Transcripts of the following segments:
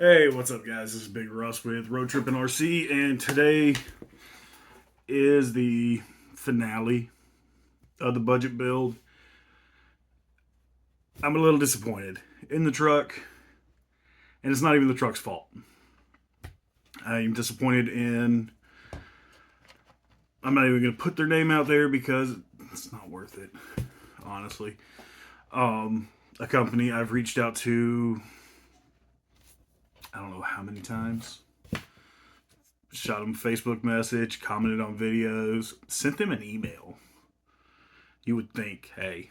Hey, what's up, guys? This is Big Russ with Road Trip and RC, and today is the finale of the budget build. I'm a little disappointed in the truck, and it's not even the truck's fault. I'm disappointed in. I'm not even going to put their name out there because it's not worth it, honestly. A company I've reached out to, I don't know how many times. Shot them a Facebook message, commented on videos, sent them an email. You would think, hey,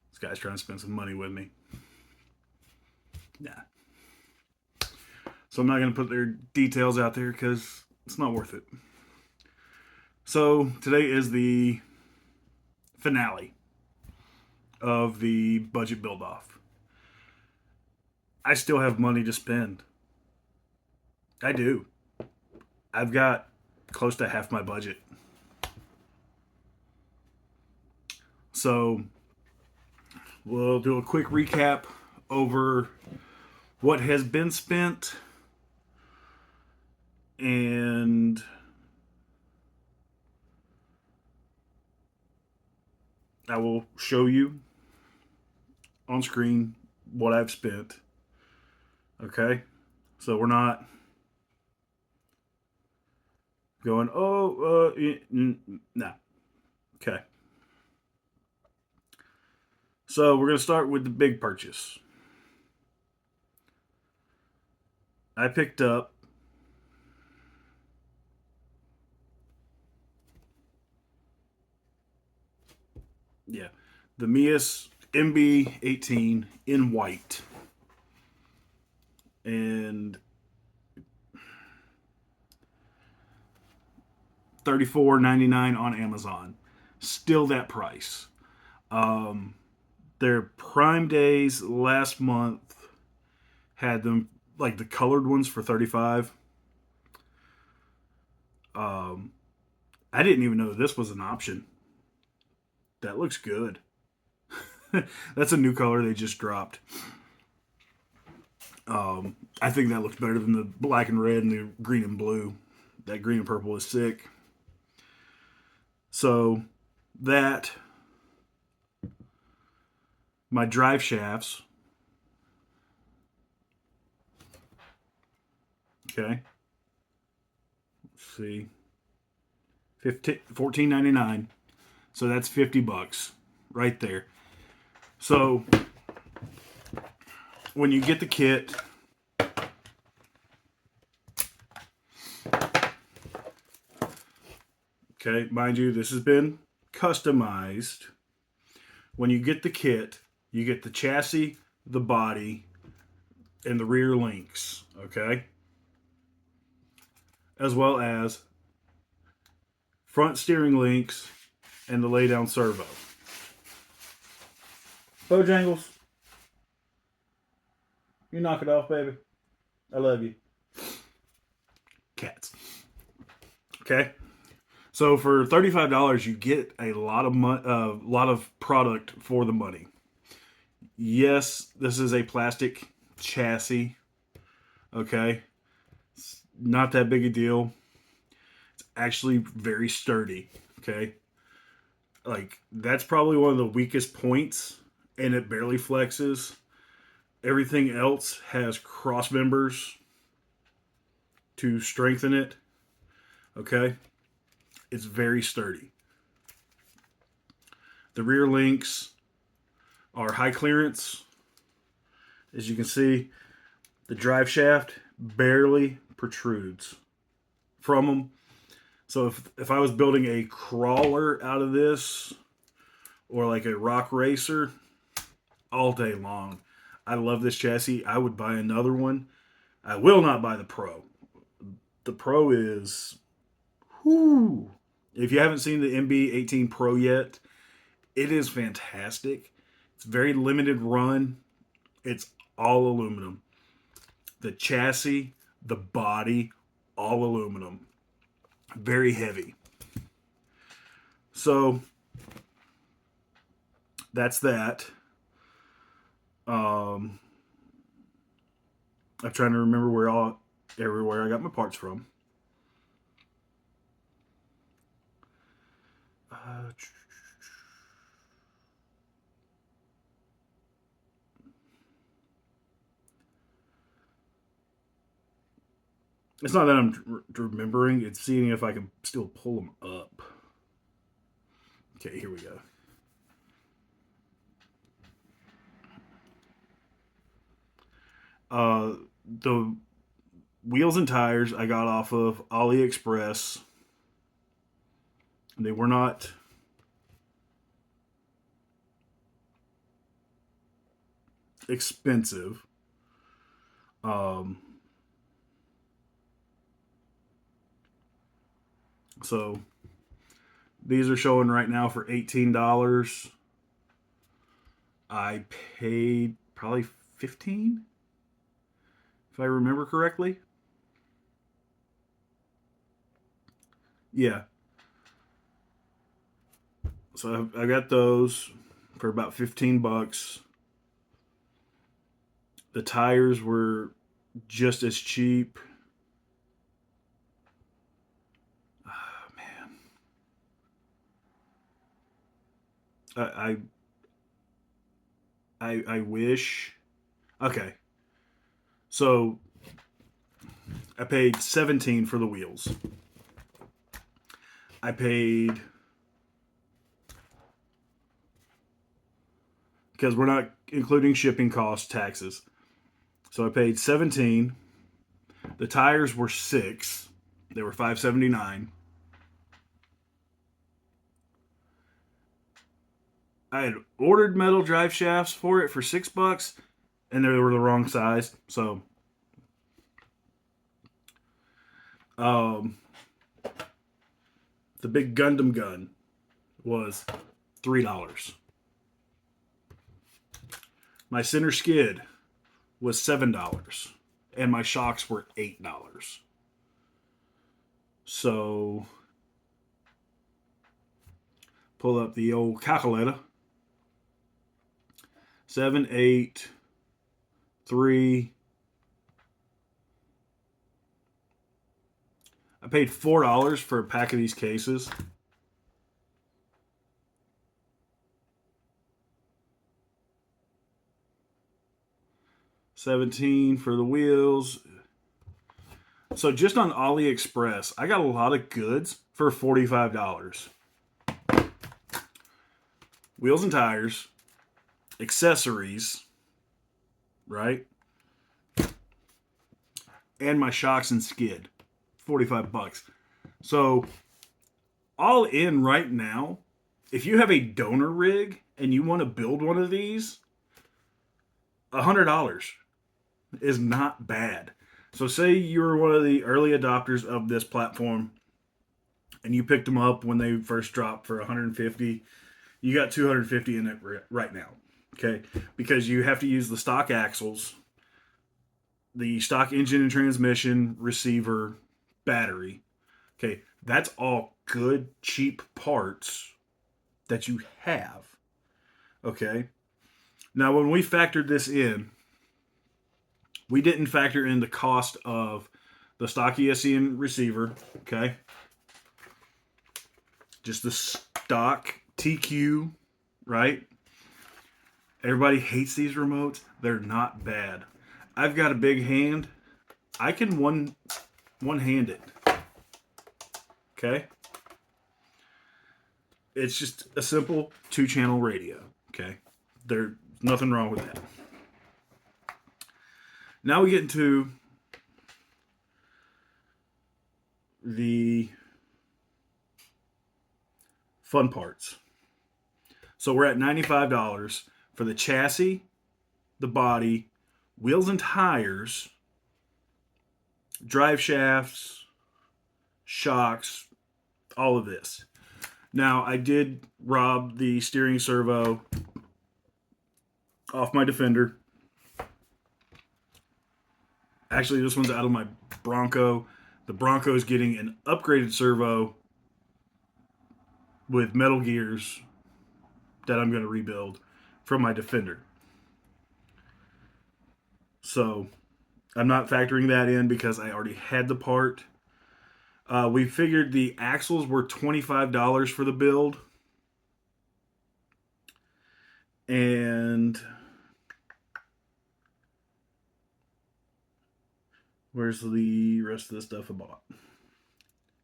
this guy's trying to spend some money with me. Nah. So I'm not going to put their details out there because it's not worth it. So today is the finale of the budget build off. I still have money to spend. I do. I've got close to half my budget. So we'll do a quick recap over what has been spent and I will show you on screen what I've spent. Okay? So we're not going, no. Okay. So we're going to start with the big purchase. I picked up the Meus MB18 in white. And $34.99 on Amazon. Still that price. Their Prime Days last month had them like the colored ones for $35. I didn't even know this was an option. That looks good. That's a new color they just dropped. I think that looks better than the black and red and the green and blue. That green and purple is sick. So that, my drive shafts. Okay. Let's see. $14.99. So that's $50 right there. So when you get the kit, okay, mind you, this has been customized. When you get the kit, you get the chassis, the body, and the rear links, okay? As well as front steering links and the lay down servo. Bojangles, you knock it off, baby. I love you. Cats. Okay. So for $35, you get a lot of product for the money. Yes, this is a plastic chassis. Okay, it's not that big a deal. It's actually very sturdy. Okay, like that's probably one of the weakest points, and it barely flexes. Everything else has cross members to strengthen it. Okay, it's very sturdy. The rear links are high clearance. As you can see, the drive shaft barely protrudes from them. So if I was building a crawler out of this, or like a rock racer, all day long. I love this chassis. I would buy another one. I will not buy the Pro. The Pro is, whoo. If you haven't seen the MB18 Pro yet, it is fantastic. It's very limited run. It's all aluminum. The chassis, the body, all aluminum. Very heavy. So that's that. I'm trying to remember everywhere I got my parts from. It's not that I'm remembering, it's seeing if I can still pull them up. Okay, here we go. The wheels and tires I got off of AliExpress. They were not expensive. Um, so these are showing right now for $18. I paid probably 15, if I remember correctly. Yeah. So I got those for about 15 bucks. The tires were just as cheap. Oh, man. I, I wish. Okay. So I paid 17 for the wheels. I paid, because we're not including shipping costs, taxes. So I paid 17. The tires were 6. They were $5.79. I had ordered metal drive shafts for it for $6, and they were the wrong size. So, um, the big Gundam gun was $3. My center skid was $7, and my shocks were $8. So, pull up the old calculator. 7, 8, 3. I paid $4 for a pack of these cases. $17 for the wheels. So just on AliExpress, I got a lot of goods for $45. Wheels and tires, accessories, right? And my shocks and skid. 45 bucks. So all in right now, if you have a donor rig and you want to build one of these, $100 is not bad. So say you were one of the early adopters of this platform and you picked them up when they first dropped for 150. You got 250 in it right now. Okay? Because you have to use the stock axles, the stock engine and transmission, receiver, battery. Okay, that's all good, cheap parts that you have. Okay? Now, when we factored this in, we didn't factor in the cost of the stock ESC and receiver. Okay? Just the stock TQ, right? Everybody hates these remotes. They're not bad. I've got a big hand. I can one hand it. Okay? It's just a simple 2-channel radio. Okay? There's nothing wrong with that. Now we get into the fun parts. So we're at $95 for the chassis, the body, wheels and tires, drive shafts, shocks, all of this. Now, I did rob the steering servo off my Defender. Actually, this one's out of my Bronco. The Bronco is getting an upgraded servo with metal gears that I'm going to rebuild from my Defender. So, I'm not factoring that in because I already had the part. We figured the axles were $25 for the build. And where's the rest of the stuff I bought?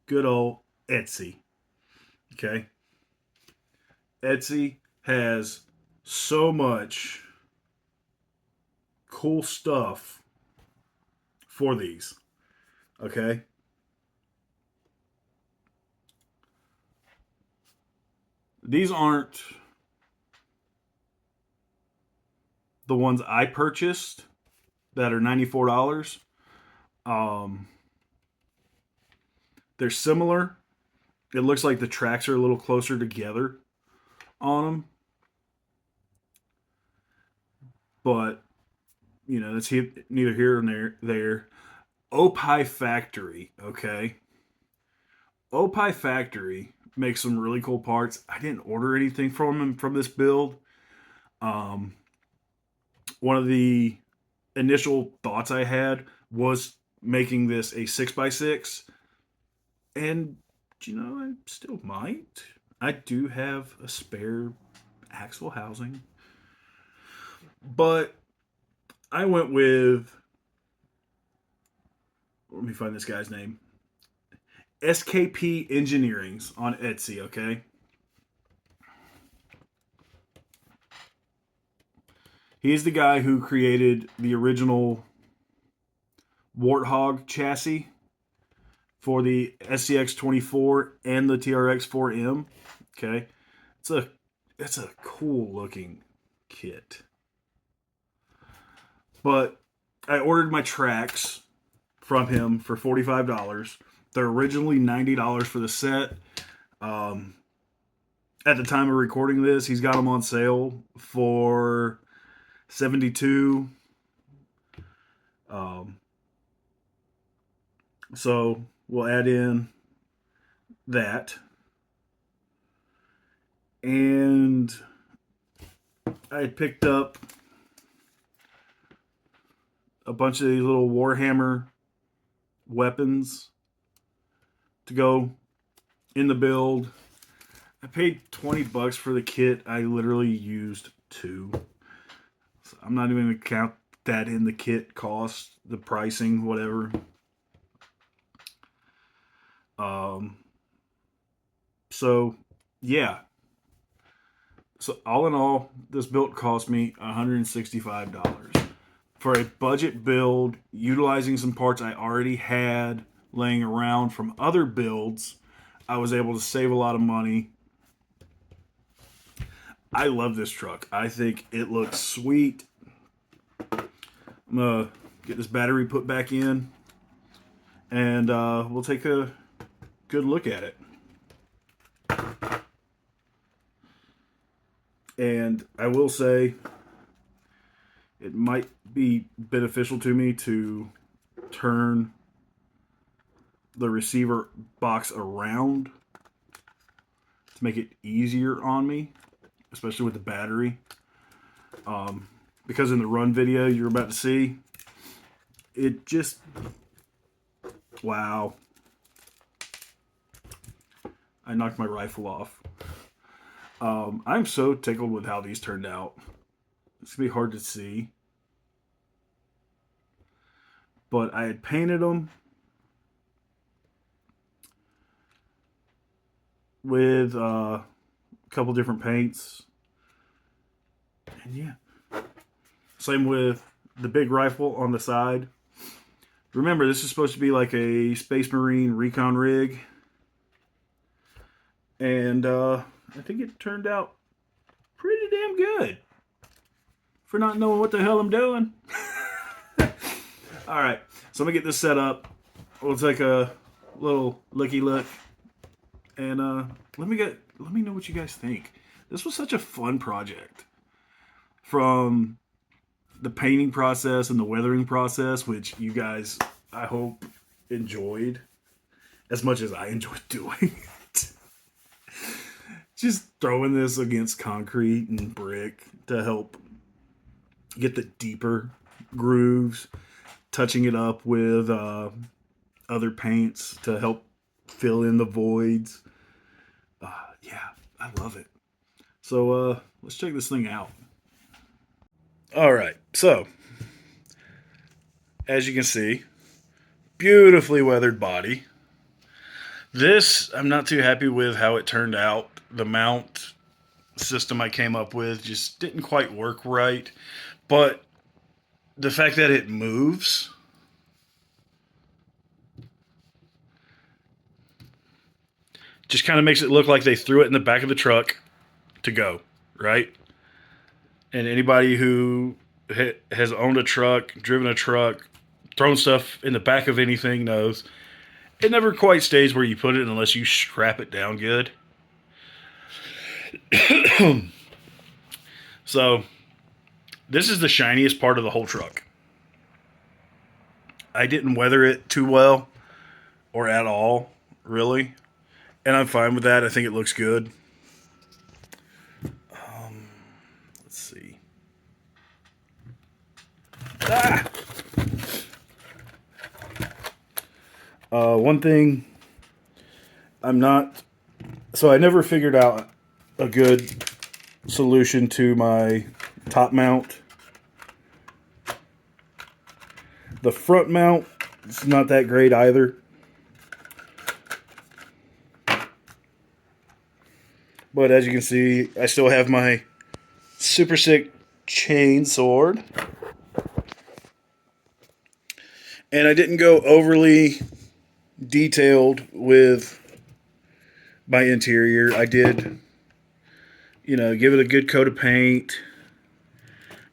Good old Etsy. Okay. Etsy has so much cool stuff for these. Okay. These aren't the ones I purchased that are $94. Um, they're similar. It looks like the tracks are a little closer together on them. But, you know, that's neither here nor there. Opie Factory, okay? Opie Factory makes some really cool parts. I didn't order anything from them from this build. Um, one of the initial thoughts I had was making this a 6x6. And, you know, I still might. I do have a spare axle housing. But I went with, let me find this guy's name. SKP Engineering's on Etsy, okay? He's the guy who created the original Warthog chassis for the SCX 24 and the TRX 4M. Okay, it's a cool looking kit. But I ordered my tracks from him for $45. They're originally $90 for the set. At the time of recording this, he's got them on sale for $72. So we'll add in that. And I picked up a bunch of these little Warhammer weapons to go in the build. I paid $20 for the kit. I literally used 2. So I'm not even going to count that in the kit cost, the pricing, whatever. So yeah. So all in all, this build cost me $165 for a budget build, utilizing some parts I already had laying around from other builds. I was able to save a lot of money. I love this truck. I think it looks sweet. I'm gonna get this battery put back in, and we'll take a good look at it. And I will say, it might be beneficial to me to turn the receiver box around to make it easier on me, especially with the battery. Because in the run video you're about to see, it just, wow. I knocked my rifle off. I'm so tickled with how these turned out. It's going to be hard to see. But I had painted them with a couple different paints. And yeah. Same with the big rifle on the side. Remember, this is supposed to be like a Space Marine Recon rig. And I think it turned out pretty damn good for not knowing what the hell I'm doing. Alright, so I'm going to get this set up. We'll take a little looky look. And let me know what you guys think. This was such a fun project. From the painting process and the weathering process, which you guys, I hope, enjoyed as much as I enjoyed doing it. Just throwing this against concrete and brick to help get the deeper grooves. touching it up with other paints to help fill in the voids. Yeah, I love it. So let's check this thing out. All right, so as you can see, beautifully weathered body. This, I'm not too happy with how it turned out. The mount system I came up with just didn't quite work right. But the fact that it moves just kind of makes it look like they threw it in the back of the truck to go, right? And anybody who has owned a truck, driven a truck, thrown stuff in the back of anything knows it never quite stays where you put it unless you strap it down good. So this is the shiniest part of the whole truck. I didn't weather it too well or at all, really. And I'm fine with that. I think it looks good. Let's see. Ah! One thing I never figured out a good solution to my top mount. The front mount is not that great either. But as you can see, I still have my super sick chain sword. And I didn't go overly detailed with my interior. I did, give it a good coat of paint.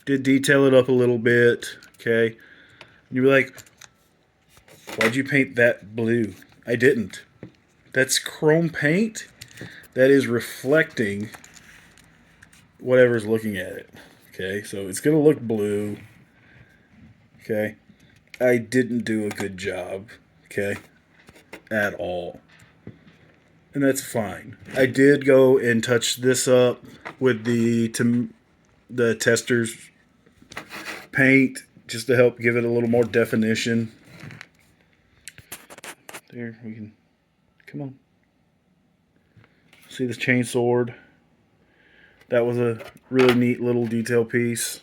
Did detail it up a little bit. Okay. And you'd be like, why'd you paint that blue? I didn't. That's chrome paint that is reflecting whatever's looking at it. Okay, so it's going to look blue. Okay. I didn't do a good job. Okay. At all. And that's fine. I did go and touch this up with the tester's paint just to help give it a little more definition. There, we can, come on. See this chain sword? That was a really neat little detail piece.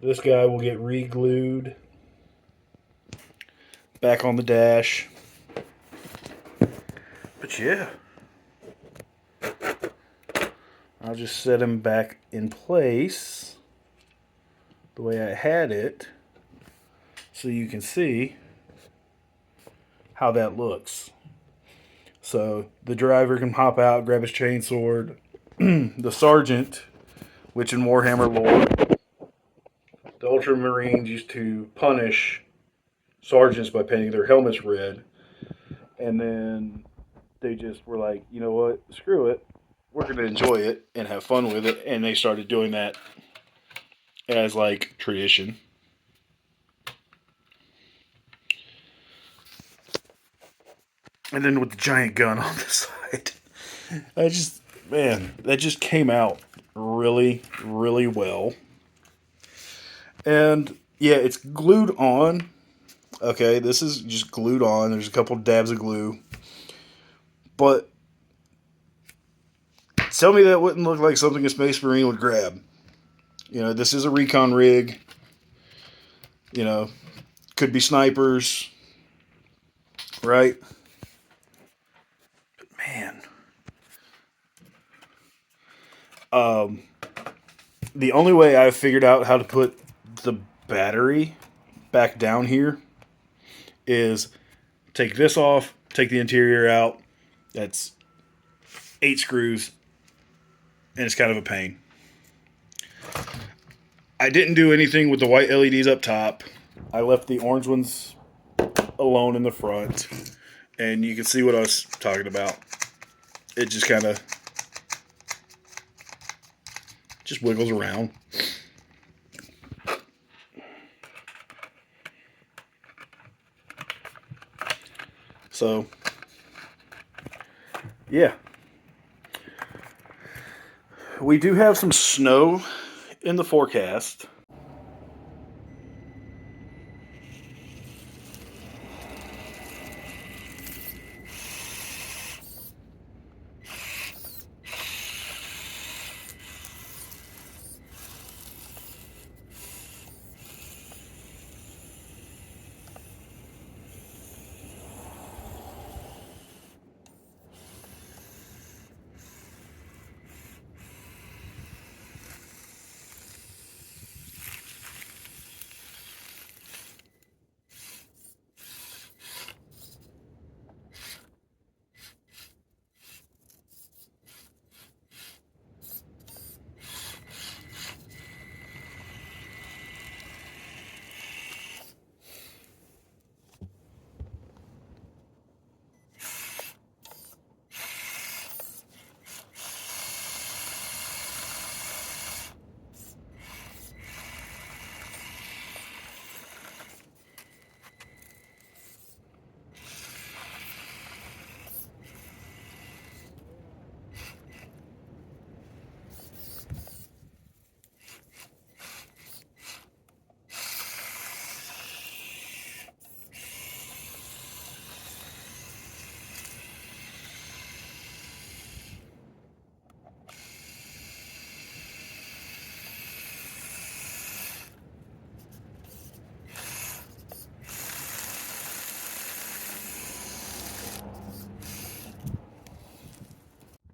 This guy will get re-glued back on the dash. But yeah. I'll just set him back in place the way I had it so you can see how that looks. So the driver can hop out, grab his chainsword. The sergeant, which in Warhammer lore, the Ultramarines used to punish sergeants by painting their helmets red. And then they just were like, you know what, screw it. We're going to enjoy it and have fun with it. And they started doing that as like tradition. And then with the giant gun on the side. That just came out really, really well. And yeah, it's glued on. Okay, this is just glued on. There's a couple dabs of glue. But tell me that wouldn't look like something a Space Marine would grab. This is a Recon rig. Could be snipers. Right? But man. The only way I've figured out how to put the battery back down here is take this off, take the interior out. That's 8 screws, and it's kind of a pain. I didn't do anything with the white LEDs up top. I left the orange ones alone in the front, and you can see what I was talking about. It just kind of just wiggles around. So, yeah. we do have some snow in the forecast.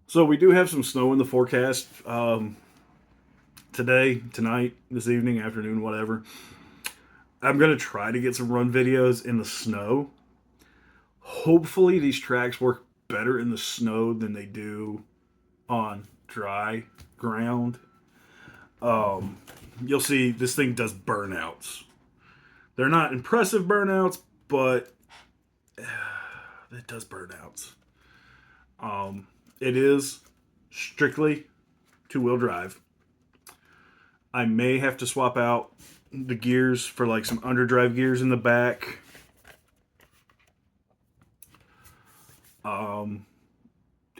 So we do have some snow in the forecast today, tonight, this evening, afternoon, whatever. I'm going to try to get some run videos in the snow. Hopefully these tracks work better in the snow than they do on dry ground. You'll see this thing does burnouts. They're not impressive burnouts, but it does burnouts. It is strictly two-wheel drive. I may have to swap out the gears for like some underdrive gears in the back.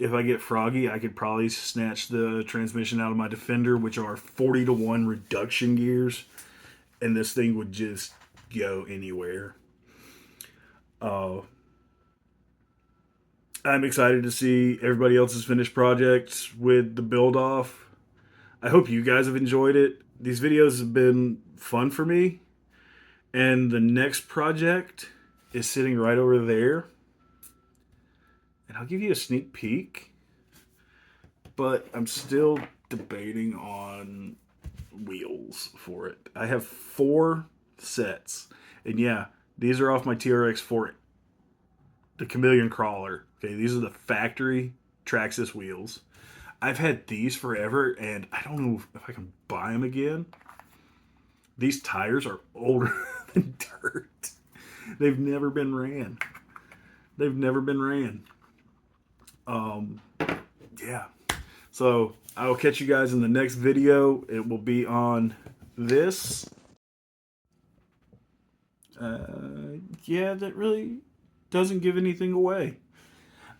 If I get froggy, I could probably snatch the transmission out of my Defender, which are 40-to-1 reduction gears, and this thing would just go anywhere. I'm excited to see everybody else's finished projects with the build off. I hope you guys have enjoyed it. These videos have been fun for me. And the next project is sitting right over there. And I'll give you a sneak peek. But I'm still debating on wheels for it. I have 4 sets. And yeah, these are off my TRX for the Chameleon Crawler. Okay, these are the factory Traxxas wheels. I've had these forever, and I don't know if I can buy them again. These tires are older than dirt. They've never been ran. They've never been ran. Yeah. So I will catch you guys in the next video. It will be on this. Yeah, that really doesn't give anything away.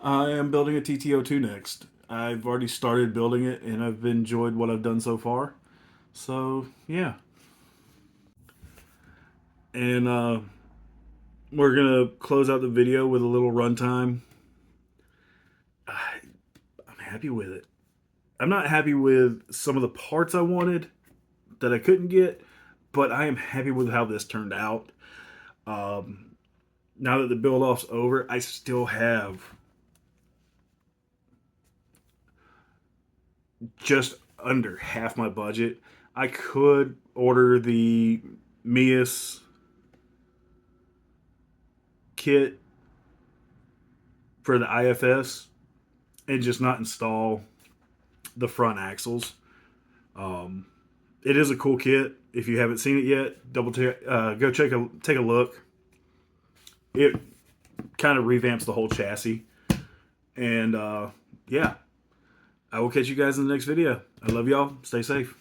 I am building a TT02 next. I've already started building it, and I've enjoyed what I've done so far. So, yeah. And we're going to close out the video with a little runtime. I'm happy with it. I'm not happy with some of the parts I wanted that I couldn't get, but I am happy with how this turned out. Now that the build-off's over, I still have just under half my budget. I could order the Mias kit for the IFS and just not install the front axles. It is a cool kit. If you haven't seen it yet, go take a look. It kind of revamps the whole chassis. And yeah, I will catch you guys in the next video. I love y'all. Stay safe.